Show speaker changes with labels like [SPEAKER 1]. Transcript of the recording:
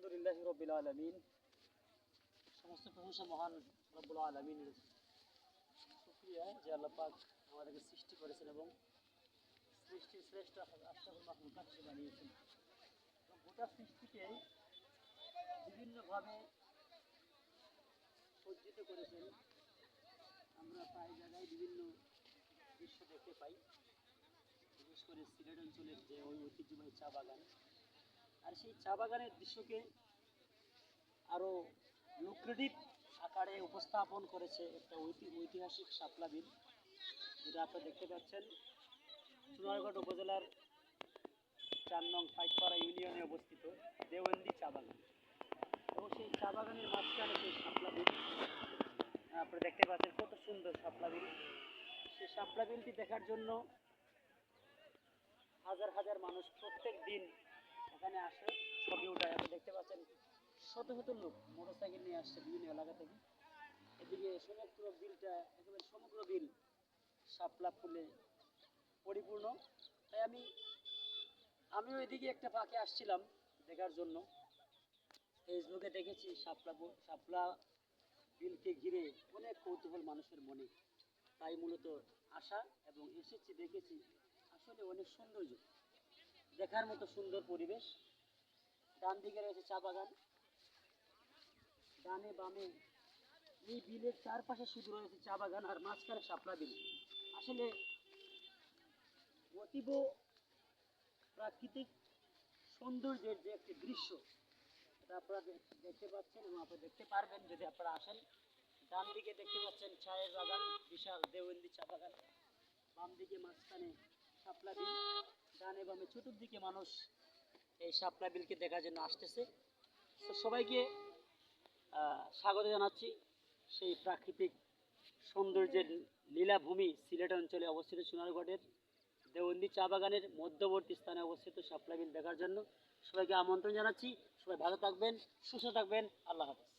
[SPEAKER 1] আলহামদুলিল্লাহ রব্বিল আলামিন। সমস্ত প্রশংসা মহান রব্বুল আলামিনের। শুকরিয়া যে আল্লাহ পাক আমাদেরকে সৃষ্টি করেছেন এবং সৃষ্টির শ্রেষ্ঠ আশরাফুল মাখলুকাত হিসেবে বানিয়েছেন। এবং গোটা সৃষ্টিকে বিভিন্নভাবে সজ্জিত করেছেন। আমরা প্রায় জায়গায় বিভিন্ন দৃশ্য দেখতে পাই, বিশেষ করে সিলেট অঞ্চলের যে ওই ঐতিহ্যবাহী চা বাগান, আর সেই চা বাগানের দৃশ্যকে আরও লুক্রেটিভ আকারে উপস্থাপন করেছে একটা ঐতিহাসিক শাপলা বিল, যেটা আপনারা দেখতে পাচ্ছেন সোনারগড় উপজেলার 4 নং পাইকপাড়া ইউনিয়নে অবস্থিত দেওবন্দি চা বাগান। এবং সেই চা বাগানের মাঝখানে সেই শাপলা বিল আপনারা দেখতে পাচ্ছেন, কত সুন্দর শাপলা বিল। সেই শাপলা বিলটি দেখার জন্য হাজার হাজার মানুষ প্রত্যেক দিন এখানে আসে, ছবি ওঠায়। আপনি দেখতে পাচ্ছেন শত শত লোক মোটরসাইকেল নিয়ে আসছে বিভিন্ন এলাকা থেকে। এদিকে সমগ্র বিলটা, একেবারে সমগ্র বিল শাপলা ফুলে পরিপূর্ণ। তাই আমিও এদিকে একটা ফাঁকে আসছিলাম দেখার জন্য। ফেসবুকে দেখেছি শাপলা বিলকে ঘিরে অনেক কৌতূহল মানুষের মনে, তাই মূলত আসা এবং এসেছি, দেখেছি। আসলে অনেক সৌন্দর্য, দেখার মতো সুন্দর পরিবেশ। ডান দিকে রয়েছে চা বাগান, ডানে বামে এই বিলের চারপাশে শুধু রয়েছে চা বাগান, আর মাঝখানে শাপলা বিল। আসলে অতীব প্রাকৃতিক সৌন্দর্যের যে একটি দৃশ্য, এটা আপনারা দেখতে পাচ্ছেন এবং আপনারা দেখতে পারবেন যদি আপনারা আসেন। ডান দিকে দেখতে পাচ্ছেন চায়ের বাগান, বিশাল দেওবন্দি চা বাগান। বাম দিকে মাঝখানে শাপলা বিল, ডানে বামে চতুর্দিকে মানুষ এই শাপলা বিলকে দেখার জন্য আসতেছে। তো সবাইকে স্বাগত জানাচ্ছি সেই প্রাকৃতিক সৌন্দর্যের লীলাভূমি সিলেট অঞ্চলে অবস্থিত সোনারগড়ের দেওবন্দি চা বাগানের মধ্যবর্তী স্থানে অবস্থিত শাপলা বিল দেখার জন্য সবাইকে আমন্ত্রণ জানাচ্ছি। সবাই ভালো থাকবেন, সুস্থ থাকবেন। আল্লাহ হাফেজ।